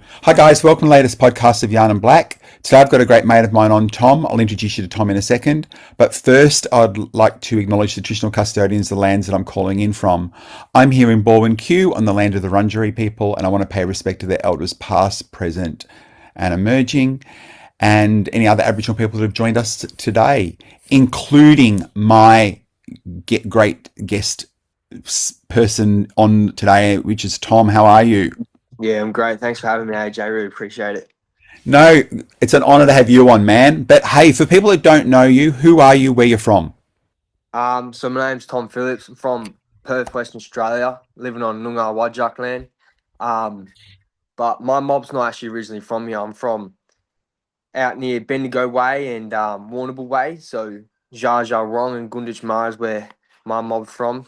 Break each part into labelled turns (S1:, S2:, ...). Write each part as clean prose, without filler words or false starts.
S1: Hi guys, welcome to the latest podcast of YarninBlak. Today I've got a great mate of mine on, Tom. I'll introduce you to Tom in a second. But first, I'd like to acknowledge the traditional custodians of the lands that I'm calling in from. I'm here in Balwyn Q on the land of the Wurundjeri people, and I want to pay respect to their elders past, present and emerging, and any other Aboriginal people that have joined us today, including my great guest person on today, which is Tom. How are you?
S2: Yeah, I'm great. Thanks for having me, AJ. Really appreciate it.
S1: No, it's an honour to have you on, man. But hey, for people that don't know you, who are you? Where you're from?
S2: So my name's Tom Phillips. I'm from Perth, Western Australia, living on Noongar Wadjuk land. But my mob's not actually originally from here. I'm from out near Bendigo Way and Warrnambool Way. So DjaDja Wurrung and Gunditjamra is where my mob's from.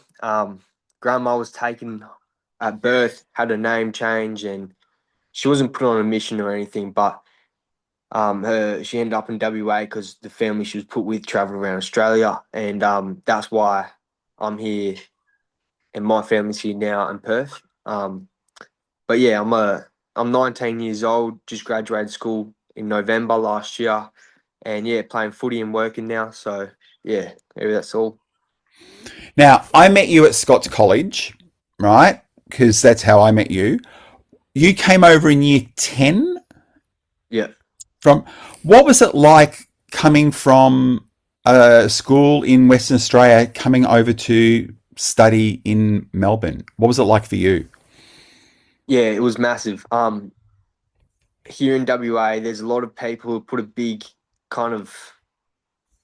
S2: Grandma was taken at birth, had a name change, and she wasn't put on a mission or anything, but she ended up in WA because the family she was put with travelled around Australia, and that's why I'm here, and my family's here now in Perth. But yeah, I'm 19 years old, just graduated school in November last year, and yeah, playing footy and working now. So yeah, maybe that's all.
S1: Now, I met you at Scotch College, right? Because that's how I met you. You came over in year 10?
S2: Yeah.
S1: From what was it like coming from a school in Western Australia, coming over to study in Melbourne? What was it like for you?
S2: Yeah, it was massive. Here in WA, there's a lot of people who put a big kind of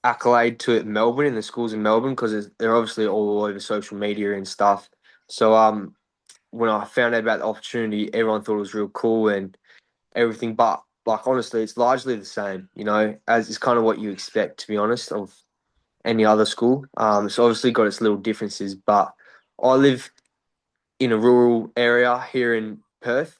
S2: accolade to it in Melbourne, in the schools in Melbourne, because they're obviously all over social media and stuff. So when I found out about the opportunity, everyone thought it was real cool and everything. But like honestly, it's largely the same, as it's kind of what you expect, to be honest, of any other school. It's obviously got its little differences, but I live in a rural area here in Perth.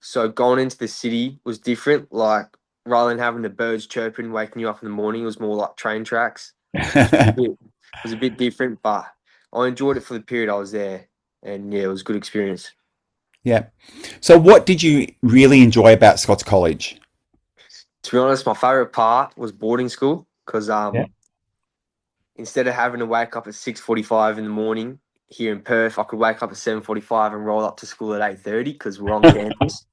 S2: So going into the city was different. Like rather than having the birds chirping, waking you up in the morning, it was more like train tracks. It was a bit different, but I enjoyed it for the period I was there, and yeah, it was a good experience.
S1: Yeah. So what did you really enjoy about Scots College?
S2: To be honest, my favourite part was boarding school because
S1: Yeah.
S2: instead of having to wake up at 6:45 in the morning here in Perth, I could wake up at 7:45 and roll up to school at 8:30 because we're on campus.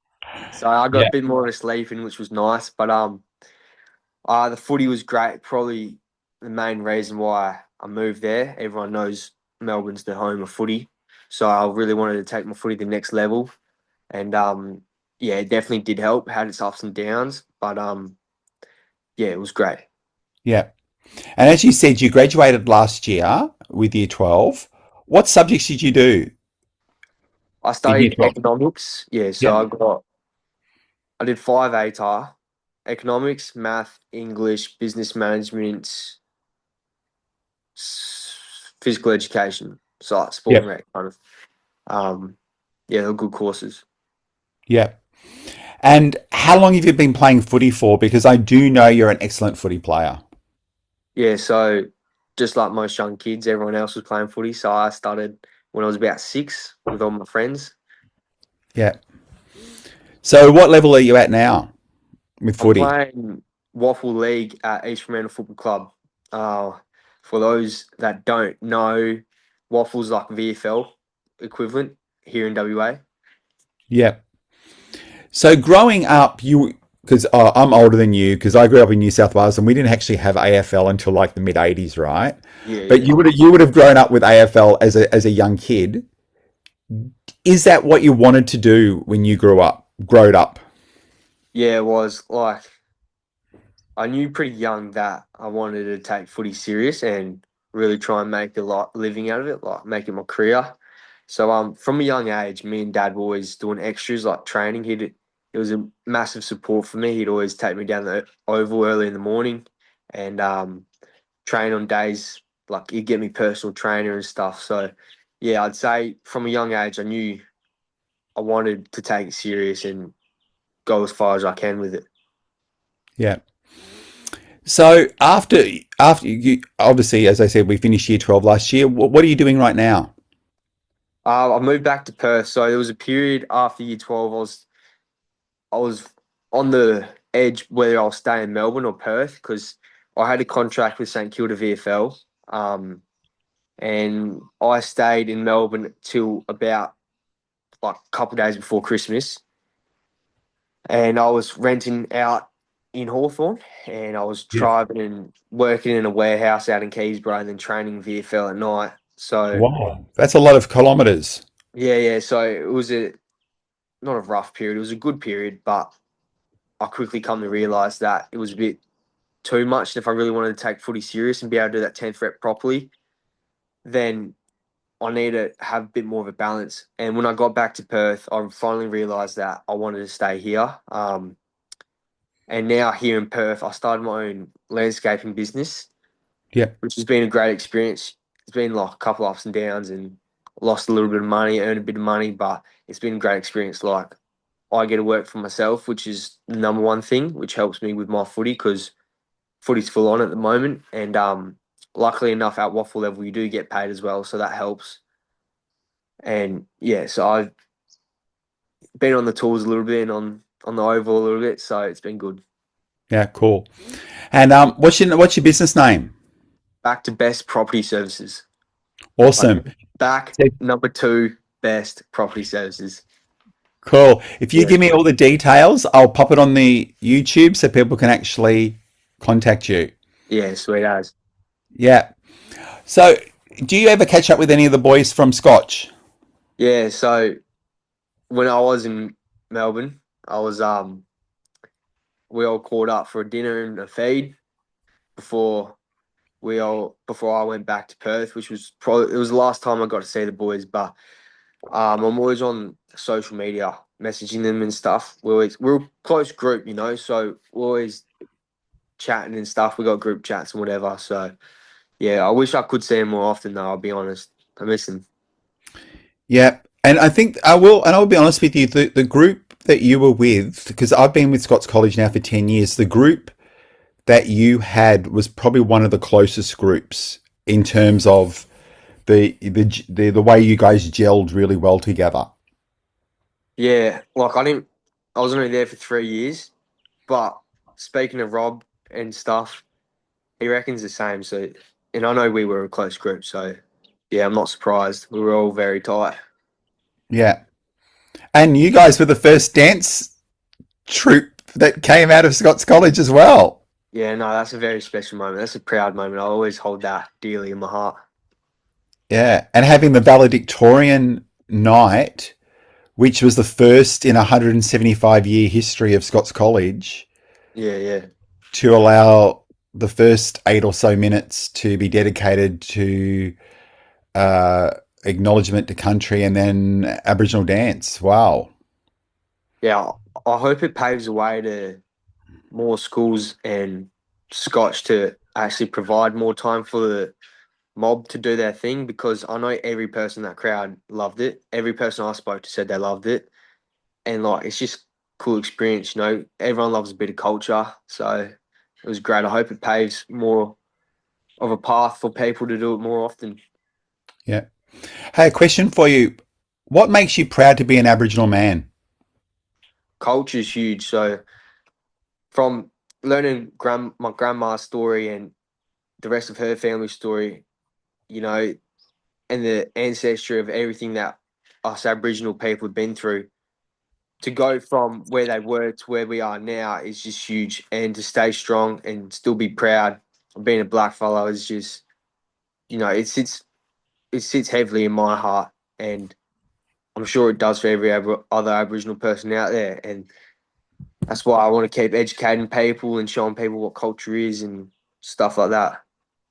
S2: So I got
S1: Yeah.
S2: a bit more of a sleep in, which was nice. But the footy was great. Probably the main reason why I moved there. Everyone knows Melbourne's the home of footy, so I really wanted to take my footy to the next level. And yeah, it definitely did help. Had its ups and downs, but yeah, it was great.
S1: Yeah. And as you said, you graduated last year with year 12. What subjects did you do
S2: I
S1: in year
S2: studied
S1: 12?
S2: economics. Yeah,
S1: Yeah.
S2: so I did five ATAR: economics, math, English, business management, physical education, so like sport
S1: Yeah.
S2: and rec kind of. Um, yeah, they were good courses.
S1: Yeah. And how long have you been playing footy for? Because I do know you're an excellent footy player.
S2: Yeah, so just like most young kids, everyone else was playing footy. So I started when I was about 6 with all my friends.
S1: Yeah. So what level are you at now with
S2: I'm
S1: footy?
S2: playing WAFL League at East Fremantle Football Club. Uh, for those that don't know, WAFL's like VFL equivalent here in WA.
S1: Yeah. So growing up, because I'm older than you, because I grew up in New South Wales and we didn't actually have AFL until like the mid '80s, right?
S2: Yeah,
S1: But
S2: yeah.
S1: you would have grown up with AFL as a young kid. Is that what you wanted to do when you growed up?
S2: Yeah, it was like I knew pretty young that I wanted to take footy serious and really try and make a lot living out of it, like make it my career. So from a young age, me and Dad were always doing extras like training. It was a massive support for me. He'd always take me down the oval early in the morning and train on days like he'd get me personal trainer and stuff. So yeah, I'd say from a young age I knew I wanted to take it serious and go as far as I can with it.
S1: Yeah. So after you obviously, as I said, we finished year 12 last year. What are you doing right now?
S2: I moved back to Perth. So there was a period after year 12. I was on the edge whether I'll stay in Melbourne or Perth because I had a contract with St Kilda VFL, and I stayed in Melbourne till about like a couple of days before Christmas, and I was renting out in Hawthorn, and I was
S1: Yeah.
S2: driving and working in a warehouse out in Keysborough, and then training VFL at night. So
S1: Wow. That's a lot of kilometers.
S2: yeah. So it was not a rough period. It was a good period, but I quickly come to realise that it was a bit too much. And if I really wanted to take footy serious and be able to do that 10th rep properly, then I need to have a bit more of a balance. And when I got back to Perth, I finally realised that I wanted to stay here. And now here in Perth, I started my own landscaping business,
S1: Yeah.
S2: which has been a great experience. It's been like a couple ups and downs and lost a little bit of money, earned a bit of money, but it's been a great experience. Like I get to work for myself, which is the number one thing, which helps me with my footy because footy's full on at the moment. And luckily enough, at WAFL level, you do get paid as well, so that helps. And yeah, so I've been on the tools a little bit and on the oval a little bit, so it's been good.
S1: Yeah. Cool. And what's your business name?
S2: Back to best property services. Like
S1: Awesome.
S2: back number two best property services.
S1: Cool. If you
S2: Yeah.
S1: give me all the details, I'll pop it on the YouTube so people can actually contact you.
S2: Yeah, sweet as.
S1: Yeah. So, do you ever catch up with any of the boys from Scotch?
S2: Yeah, so when I was in Melbourne, I was we all caught up for a dinner and a feed before before I went back to Perth, which was probably it was the last time I got to see the boys. But I'm always on social media messaging them and stuff. We're a close group, you know, so we're always chatting and stuff. We got group chats and whatever. So yeah, I wish I could see them more often though, I'll be honest. I miss them.
S1: Yeah. And I think I will, and I'll be honest with you, the group that you were with, because I've been with Scotch College now for 10 years, the group that you had was probably one of the closest groups in terms of the way you guys gelled really well together.
S2: Yeah, like I was only there for 3 years, but speaking of Rob and stuff, he reckons the same. So, and I know we were a close group, so yeah, I'm not surprised. We were all very tight.
S1: Yeah. And you guys were the first dance troupe that came out of Scots College as well.
S2: Yeah, no, that's a very special moment. That's a proud moment. I always hold that dearly in my heart.
S1: Yeah. And having the valedictorian night, which was the first in a 175-year history of Scots College,
S2: Yeah.
S1: to allow the first 8 or so minutes to be dedicated to uh, acknowledgement to country and then Aboriginal dance. Wow.
S2: Yeah, I hope it paves the way to more schools and Scotch to actually provide more time for the mob to do their thing because I know every person in that crowd loved it. Every person I spoke to said they loved it. And like it's just cool experience, you know. Everyone loves a bit of culture. So it was great. I hope it paves more of a path for people to do it more often.
S1: Yeah. Hey, a question for you. What makes you proud to be an Aboriginal man?
S2: Culture is huge. So from learning my grandma's story and the rest of her family story, you know, and the ancestry of everything that us Aboriginal people have been through, to go from where they were to where we are now is just huge. And to stay strong and still be proud of being a black fellow is just, you know, it sits heavily in my heart, and I'm sure it does for every other Aboriginal person out there. And that's why I want to keep educating people and showing people what culture is and stuff like that.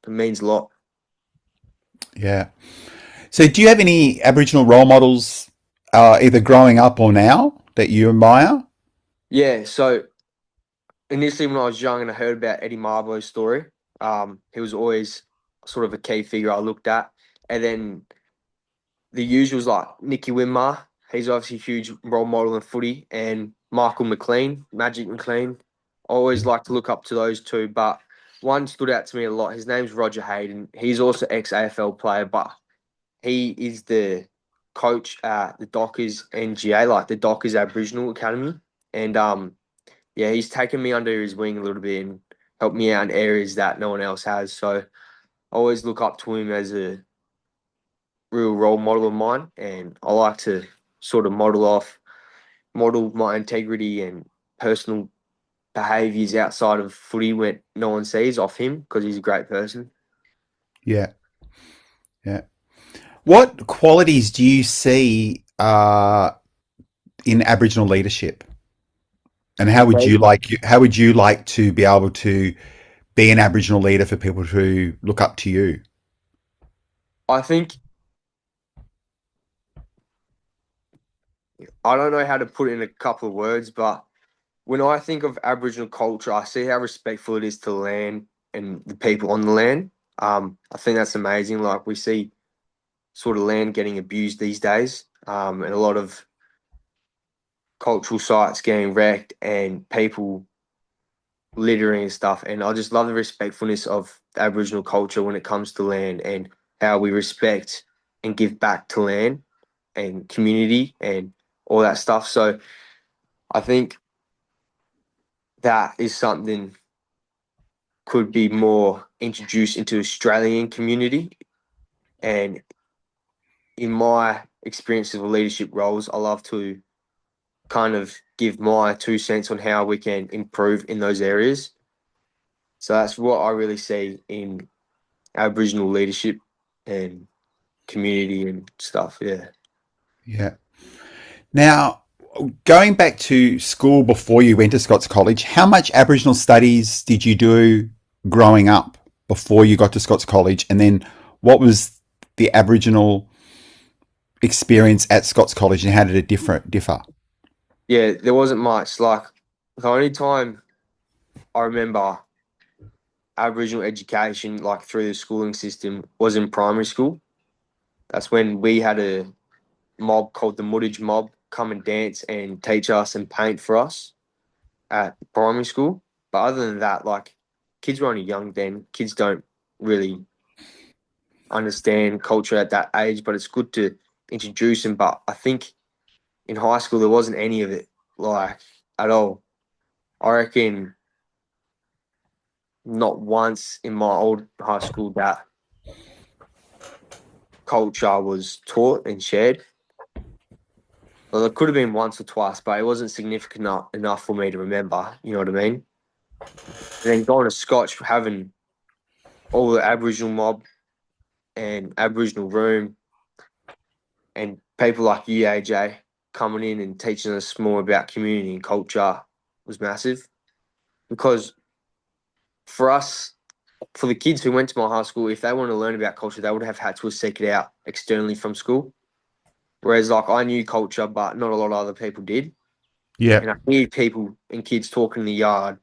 S2: It means a lot.
S1: Yeah. So, do you have any Aboriginal role models, either growing up or now, that you admire?
S2: Yeah, so initially when I was young and I heard about Eddie Marbo's story, he was always sort of a key figure I looked at. And then the usuals like Nicky Winmar, he's obviously a huge role model in footy, and Michael McLean, Magic McLean. I always like to look up to those two, but one stood out to me a lot. His name's Roger Hayden. He's also ex-AFL player, but he is the coach at the Dockers NGA, like the Dockers Aboriginal Academy. And yeah, he's taken me under his wing a little bit and helped me out in areas that no one else has. So I always look up to him as a real role model of mine, and I like to sort of model my integrity and personal behaviours outside of footy when no one sees off him because he's a great person.
S1: Yeah. Yeah. What qualities do you see in Aboriginal leadership? And how would
S2: Right.
S1: you like how would you like to be able to be an Aboriginal leader for people to look up to you?
S2: I think I don't know how to put it in a couple of words, but when I think of Aboriginal culture, I see how respectful it is to the land and the people on the land. I think that's amazing. Like we see sort of land getting abused these days, and a lot of cultural sites getting wrecked and people littering and stuff. And I just love the respectfulness of Aboriginal culture when it comes to land and how we respect and give back to land and community and all that stuff. So I think that is something could be more introduced into Australian community. And in my experience of leadership roles, I love to kind of give my 2 cents on how we can improve in those areas. So that's what I really see in Aboriginal leadership and community and stuff. Yeah.
S1: Yeah. Now, going back to school before you went to Scots College, how much Aboriginal studies did you do growing up before you got to Scots College? And then what was the Aboriginal experience at Scots College and how did it differ?
S2: Yeah, there wasn't much. Like the only time I remember Aboriginal education, like through the schooling system, was in primary school. That's when we had a mob called the Muddage Mob come and dance and teach us and paint for us at primary school. But other than that, like kids were only young then. Kids don't really understand culture at that age, but it's good to introduce them. But I think in high school there wasn't any of it, like at all. I reckon not once in my old high school that culture was taught and shared. Well, it could have been once or twice, but it wasn't significant enough for me to remember. You know what I mean? And then going to Scotch, having all the Aboriginal mob and Aboriginal room and people like you, AJ, coming in and teaching us more about community and culture was massive. Because for us, for the kids who went to my high school, if they want to learn about culture, they would have had to seek it out externally from school. Whereas, like, I knew culture, but not a lot of other people did.
S1: Yeah.
S2: And I hear people and kids talking in the yard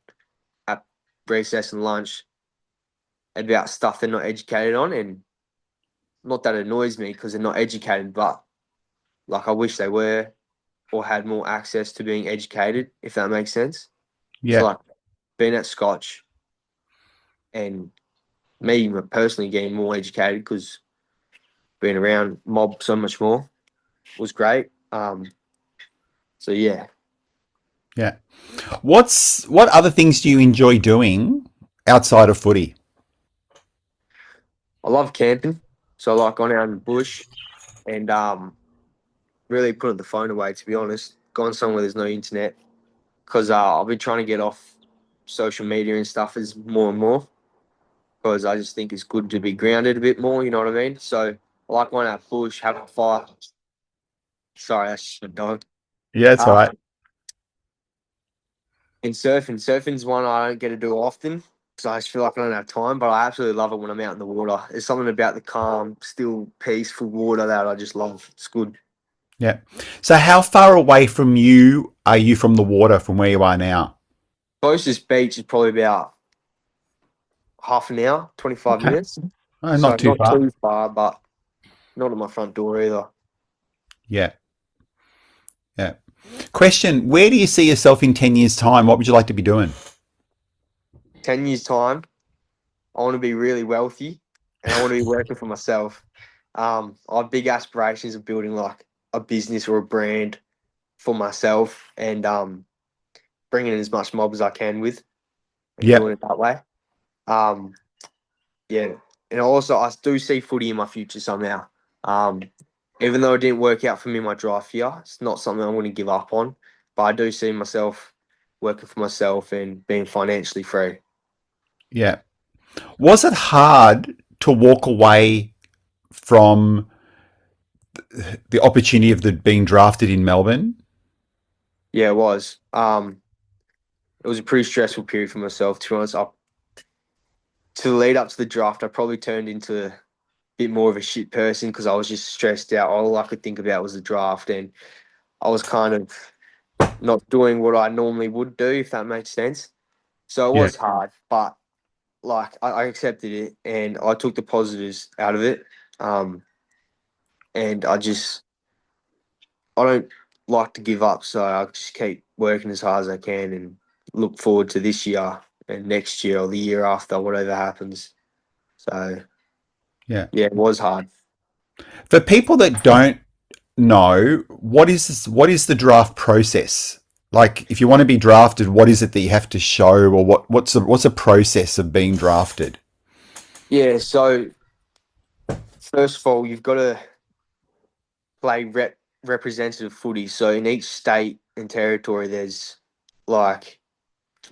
S2: at recess and lunch about stuff they're not educated on. And not that it annoys me because they're not educated, but like I wish they were or had more access to being educated, if that makes sense. So,
S1: Yeah.
S2: like, being at Scotch and me personally getting more educated because being around mob so much more was great. So yeah,
S1: Yeah. What other things do you enjoy doing outside of footy?
S2: I love camping. So I like going out in the bush and really putting the phone away. To be honest, going somewhere there's no internet because I've been trying to get off social media and stuff is more and more because I just think it's good to be grounded a bit more. You know what I mean? So I like going out bush, having a fire. Sorry, that's just a dog.
S1: Yeah, that's all
S2: Uh,
S1: right.
S2: and surfing. Surfing's one I don't get to do often because I just feel like I don't have time, but I absolutely love it when I'm out in the water. There's something about the calm, still, peaceful water that I just love. It's good.
S1: Yeah. So how far away from you are you from the water from where you are now?
S2: Closest beach is probably about half an hour, 25
S1: Okay.
S2: minutes.
S1: Oh,
S2: So
S1: not too
S2: not
S1: far.
S2: too far, but not at my front door either.
S1: Yeah. Yeah. Question, where do you see yourself in 10 years' time? What would you like to be doing?
S2: 10 years' time, I want to be really wealthy and I want to be working for myself. I have big aspirations of building like a business or a brand for myself and bringing in as much mob as I can with and
S1: Yep.
S2: doing it that way. Yeah, and also I do see footy in my future somehow. Even though it didn't work out for me in my draft year, it's not something I'm going to give up on. But I do see myself working for myself and being financially free.
S1: Yeah. Was it hard to walk away from the opportunity of being drafted in Melbourne?
S2: Yeah, it was. It was a pretty stressful period for myself. To be honest, to the lead up to the draft, I probably turned into a bit more of a shit person because I was just stressed out. All I could think about was the draft, and I was kind of not doing what I normally would do, if that makes sense. So it
S1: Yeah.
S2: was hard, but like I accepted it and I took the positives out of it. And I don't like to give up, so I just keep working as hard as I can and look forward to this year and next year or the year after, whatever happens. So
S1: Yeah.
S2: yeah, it was hard.
S1: For people that don't know, what is the draft process? Like, if you want to be drafted, what is it that you have to show, or what's the process of being drafted?
S2: Yeah, so first of all, you've got to play representative footy. So in each state and territory, there's like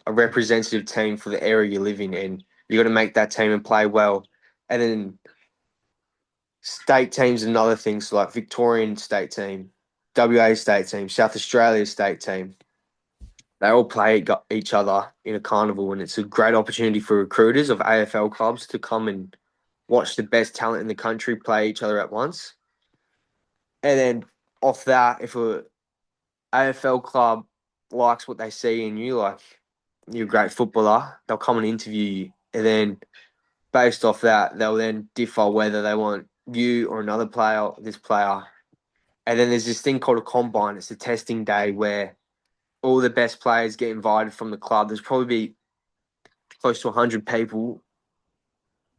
S2: a representative team for the area you live in, and you got to make that team and play well. And then state teams and other things like Victorian state team, WA state team, South Australia state team. They all play each other in a carnival, and it's a great opportunity for recruiters of AFL clubs to come and watch the best talent in the country play each other at once. And then off that, if a AFL club likes what they see in you, like you're a great footballer, they'll come and interview you. And then based off that, they'll then differ whether they want you or another player, this player. And then there's this thing called a combine. It's a testing day where all the best players get invited from the club. There's probably be close to 100 people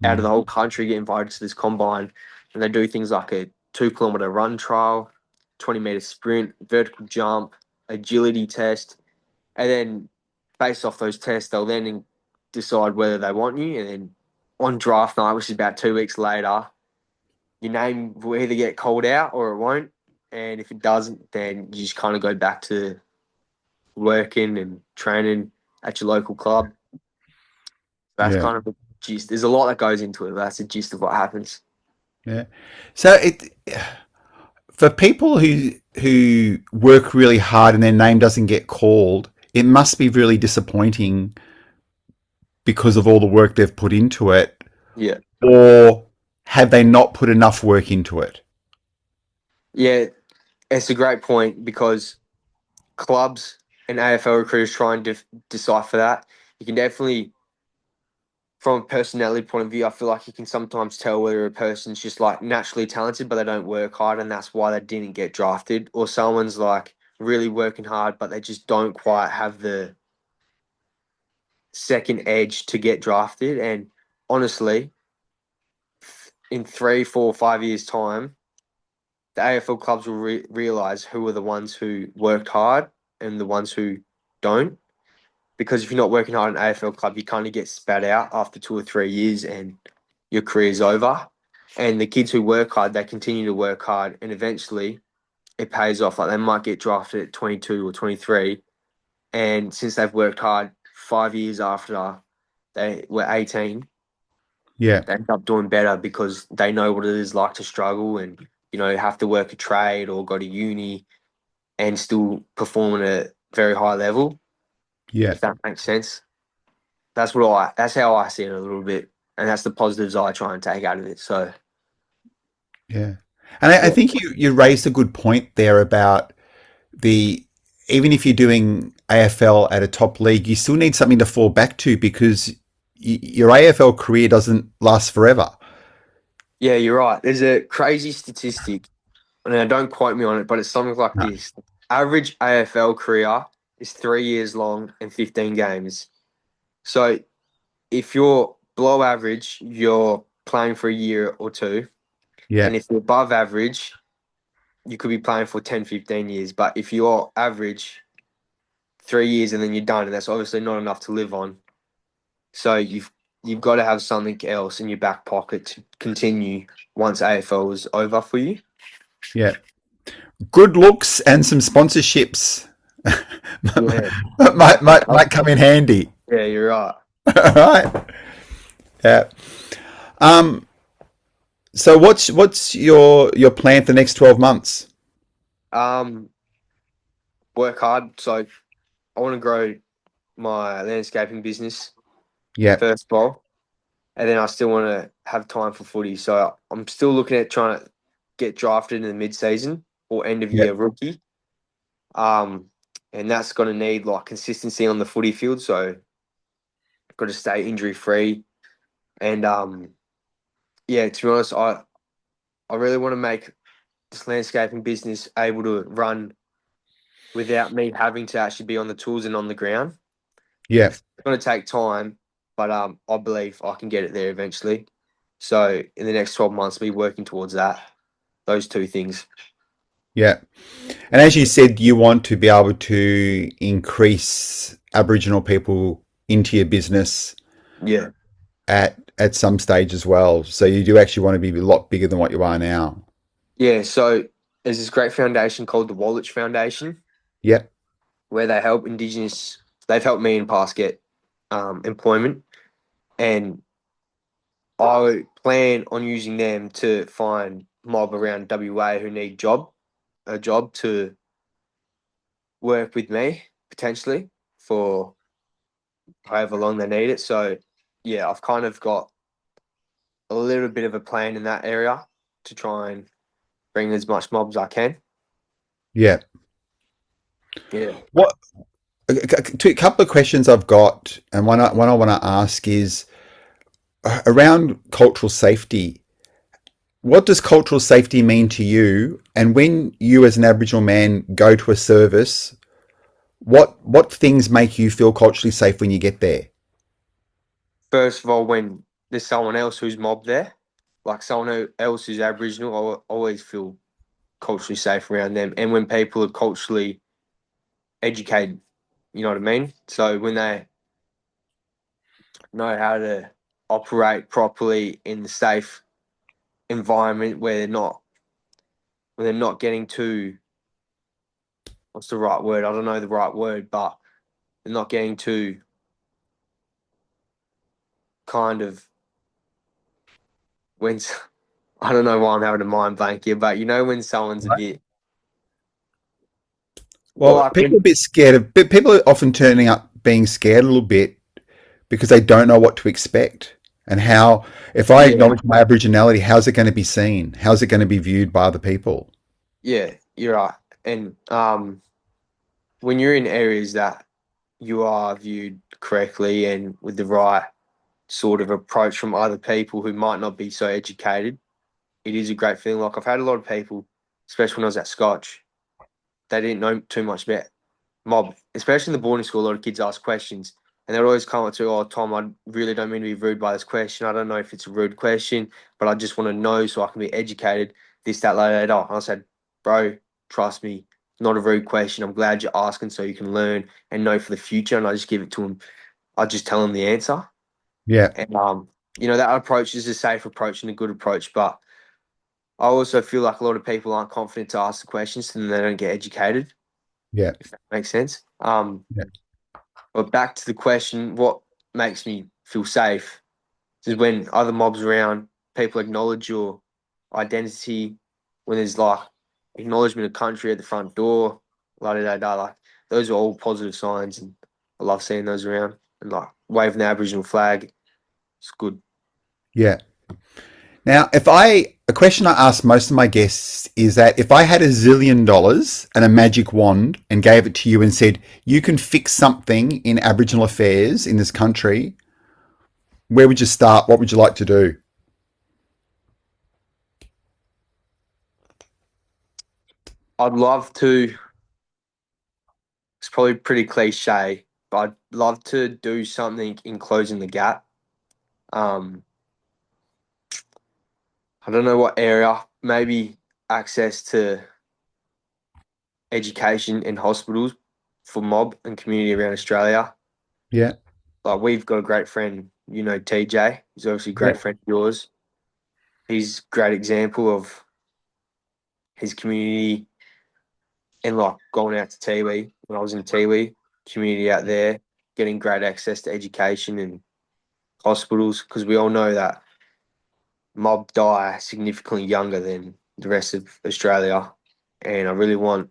S2: out of the whole country get invited to this combine. And they do things like a 2 kilometer run trial, 20-meter sprint, vertical jump, agility test. And then based off those tests, they'll then decide whether they want you. And then on draft night, which is about 2 weeks later, your name will either get called out or it won't. And if it doesn't, then you just kind of go back to working and training at your local club. That's
S1: Yeah.
S2: kind of the gist. There's a lot that goes into it. But that's the gist of what happens.
S1: Yeah. So for people who work really hard and their name doesn't get called, it must be really disappointing because of all the work they've put into it.
S2: Yeah.
S1: Or have they not put enough work into it?
S2: Yeah, it's a great point because clubs and AFL recruiters try and decipher that. You can definitely, from a personality point of view, I feel like you can sometimes tell whether a person's just like naturally talented, but they don't work hard, and that's why they didn't get drafted, or someone's like really working hard, but they just don't quite have the second edge to get drafted. And honestly, in 3, 4, 5 years' time, the AFL clubs will realize who are the ones who worked hard and the ones who don't. Because if you're not working hard in an AFL club, you kind of get spat out after 2 or 3 years and your career's over. And the kids who work hard, they continue to work hard, and eventually it pays off. Like they might get drafted at 22 or 23, and since they've worked hard 5 years after they were 18,
S1: Yeah.
S2: they end up doing better because they know what it is like to struggle and, have to work a trade or go to uni and still perform at a very high level,
S1: Yeah.
S2: if that makes sense. That's how I see it a little bit. And that's the positives I try and take out of it. So,
S1: Yeah. And I
S2: yeah.
S1: think you raised a good point there about the even if you're doing AFL at a top league, you still need something to fall back to because your AFL career doesn't last forever.
S2: Yeah, you're right. There's a crazy statistic, and don't quote me on it, but it's something like
S1: No.
S2: this. Average AFL career is 3 years long and 15 games. So if you're below average, you're playing for a year or two.
S1: Yeah.
S2: And if you're above average, you could be playing for 10, 15 years. But if you're average, 3 years and then you're done, and that's obviously not enough to live on. So you've got to have something else in your back pocket to continue once AFL is over for you.
S1: Yeah. Good looks and some sponsorships
S2: Yeah,
S1: might come in handy.
S2: yeah, you're right.
S1: All right. Yeah. Um. So what's your plan for the next 12 months?
S2: Um, work hard. So I want to grow my landscaping business
S1: Yeah.
S2: first of all, and then I still want to have time for footy. So I'm still looking at trying to get drafted in the mid-season or end of
S1: Yeah.
S2: year rookie. Um, and that's going to need like consistency on the footy field. So I've got to stay injury free. And yeah, to be honest, I really want to make this landscaping business able to run without me having to actually be on the tools and on the ground.
S1: Yeah.
S2: It's going to take time, but I believe I can get it there eventually. So in the next 12 months, be working towards that, those two things.
S1: Yeah. And as you said, you want to be able to increase Aboriginal people into your business
S2: Yeah.
S1: at some stage as well. So you do actually want to be a lot bigger than what you are now.
S2: Yeah. So there's this great foundation called the Wallich Foundation
S1: Yeah.
S2: where they help Indigenous, they've helped me in the past get employment. And I plan on using them to find mob around WA who need a job to work with me potentially for however long they need it. So yeah, I've kind of got a little bit of a plan in that area to try and bring as much mobs as I can.
S1: Yeah.
S2: Yeah.
S1: What a couple of questions I've got, and one I want to ask is around cultural safety. What does cultural safety mean to you? And when you, as an Aboriginal man, go to a service, what things make you feel culturally safe when you get there?
S2: First of all, when there's someone else who's mob there, like else who's Aboriginal, I always feel culturally safe around them. And when people are culturally educated, you know what I mean? So when they know how to operate properly in the safe environment where they're not getting too, what's the right word? I don't know the right word, but they're not getting too kind of when I don't know why I'm having a mind blank here, but you know when someone's a bit well,
S1: Well,
S2: like
S1: people are
S2: when
S1: a bit scared of, but people are often turning up being scared a little bit because they don't know what to expect and how, if I
S2: yeah,
S1: acknowledge my Aboriginality, how's it going to be seen? How's it going to be viewed by other people?
S2: yeah, you're right. And when you're in areas that you are viewed correctly and with the right sort of approach from other people who might not be so educated, it is a great feeling. Like I've had a lot of people, especially when I was at Scotch, they didn't know too much about mob, especially in the boarding school. A lot of kids ask questions, and they'd always come up to, "Oh, Tom, I really don't mean to be rude by this question. I don't know if it's a rude question, but I just want to know so I can be educated." This, that, later, later. And I said, "Bro, trust me, not a rude question. I'm glad you're asking so you can learn and know for the future." And I just give it to them. I just tell them the answer,
S1: Yeah,
S2: and that approach is a safe approach and a good approach, but I also feel like a lot of people aren't confident to ask the questions and they don't get educated,
S1: yeah,
S2: if that makes sense.
S1: yeah,
S2: But back to the question, what makes me feel safe is when other mobs around, people acknowledge your identity, when there's like acknowledgement of country at the front door, la da da da. Like those are all positive signs, and I love seeing those around. And like waving the Aboriginal flag, it's good.
S1: yeah. Now, a question I ask most of my guests is that if I had $1 zillion and a magic wand and gave it to you and said, you can fix something in Aboriginal affairs in this country, where would you start? What would you like to do?
S2: I'd love to. It's probably pretty cliche, but I'd love to do something in closing the gap. Um, I don't know what area, maybe access to education in hospitals, for mob and community around Australia.
S1: Yeah.
S2: Like, we've got a great friend, TJ. He's obviously a great
S1: Yeah.
S2: friend of yours. He's a great example of his community and like going out to Tiwi when I was in Tiwi, community out there, getting great access to education and hospitals, because we all know that mob die significantly younger than the rest of Australia. And I really want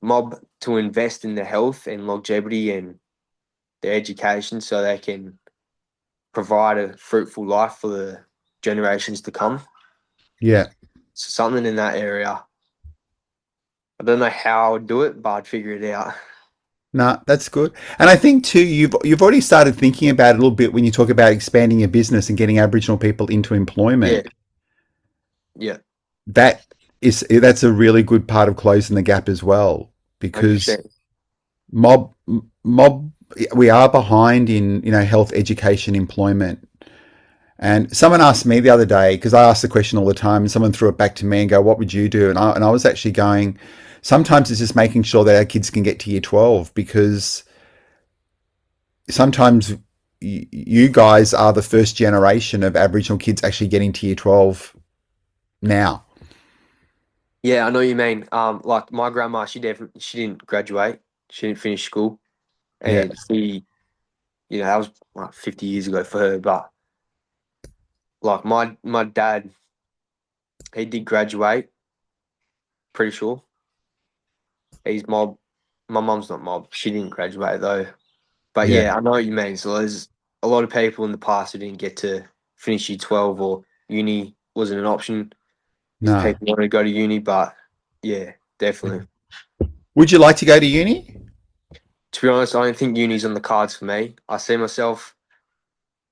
S2: mob to invest in their health and longevity and their education so they can provide a fruitful life for the generations to come.
S1: Yeah.
S2: So something in that area. I don't know how I would do it, but I'd figure it out.
S1: No, that's good. And I think too, you've already started thinking about it a little bit when you talk about expanding your business and getting Aboriginal people into employment.
S2: Yeah.
S1: That's a really good part of closing the gap as well, because
S2: 100%.
S1: mob we are behind in health, education, employment. And someone asked me the other day, because I ask the question all the time, and someone threw it back to me and go, "What would you do?" And I was actually going, sometimes it's just making sure that our kids can get to year 12, because sometimes you guys are the first generation of Aboriginal kids actually getting to year 12 now.
S2: Yeah, I know what you mean. Like my grandma, she didn't graduate. She didn't finish school,
S1: Yeah.
S2: and that was like 50 years ago for her. But like my dad, he did graduate. Pretty sure he's mob. My mum's not mob. She didn't graduate though. But
S1: Yeah.
S2: yeah, I know what you mean. So there's a lot of people in the past who didn't get to finish year 12, or uni wasn't an option if
S1: No.
S2: people wanted to go to uni. But yeah, definitely.
S1: Would you like to go to uni?
S2: To be honest, I don't think uni's on the cards for me. I see myself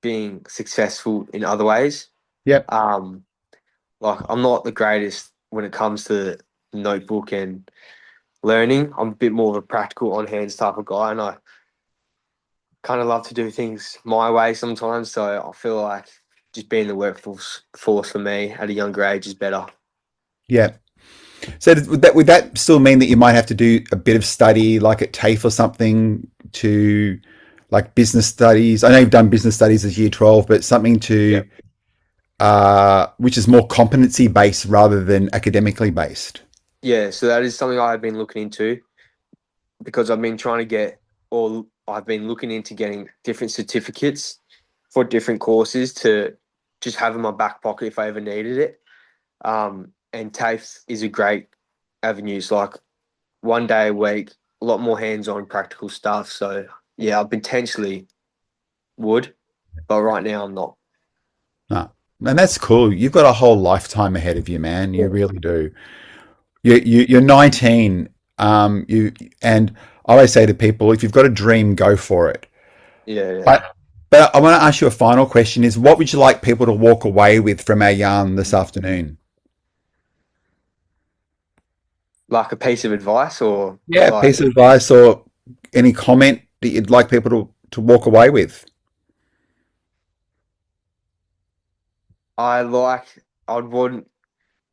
S2: being successful in other ways.
S1: Yep.
S2: Like, I'm not the greatest when it comes to notebook and learning. I'm a bit more of a practical, on hands type of guy, and I kind of love to do things my way sometimes. So I feel like just being in the workforce for me at a younger age is better.
S1: Yeah. So would that still mean that you might have to do a bit of study, like at TAFE or something, to like business studies? I know you've done business studies as year 12, but something
S2: Yeah.
S1: which is more competency based rather than academically based.
S2: Yeah, so that is something I've been looking into, because I've been trying to I've been looking into getting different certificates for different courses to just have in my back pocket if I ever needed it. And TAFE is a great avenue. It's like one day a week, a lot more hands-on practical stuff. So yeah, I potentially would, but right now I'm not.
S1: No. And that's cool. You've got a whole lifetime ahead of you, man. You
S2: Yeah,
S1: really do. You're 19. And I always say to people, if you've got a dream, go for it.
S2: yeah.
S1: But I want to ask you a final question: is what would you like people to walk away with from our yarn this afternoon?
S2: Like a piece of advice, or
S1: Yeah,
S2: like
S1: piece of advice or any comment that you'd like people to walk away with.
S2: I like I would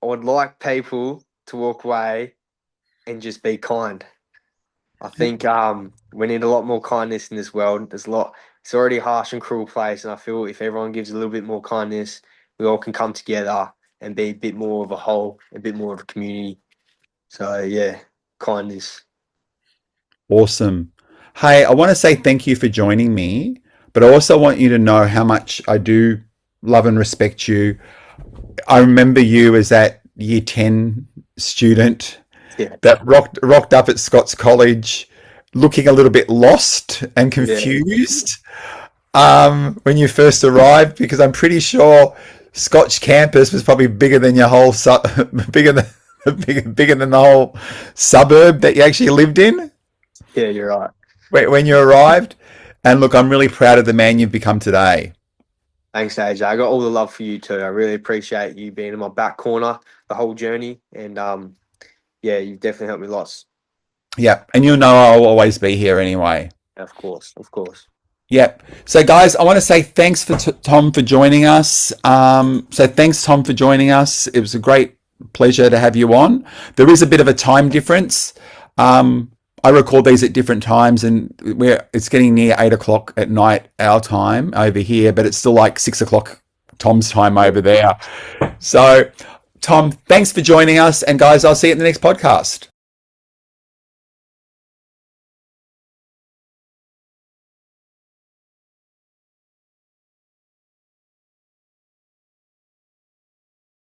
S2: like people to walk away and just be kind. I think we need a lot more kindness in this world. It's already a harsh and cruel place, and I feel if everyone gives a little bit more kindness, we all can come together and be a bit more of a whole, a bit more of a community. So yeah, kindness.
S1: Awesome. Hey, I want to say thank you for joining me, but I also want you to know how much I do love and respect you. I remember you as that year 10 student
S2: Yeah,
S1: that rocked up at Scotch College looking a little bit lost and
S2: yeah,
S1: confused when you first arrived, because I'm pretty sure Scotch campus was probably bigger than your whole bigger than bigger than the whole suburb that you actually lived in
S2: yeah. You're right.
S1: when you arrived. And look, I'm really proud of the man you've become today.
S2: Thanks, AJ. I got all the love for you too. I really appreciate you being in my back corner the whole journey, and yeah, you've definitely helped me lots.
S1: Yeah, and you know I'll always be here anyway.
S2: Of course, of course.
S1: Yep. So, guys, I want to say thanks for Tom for joining us. So, thanks, Tom, for joining us. It was a great pleasure to have you on. There is a bit of a time difference. I record these at different times, and it's getting near 8 o'clock at night our time over here, but it's still like 6 o'clock Tom's time over there. So, Tom, thanks for joining us, and guys, I'll see you at the next podcast.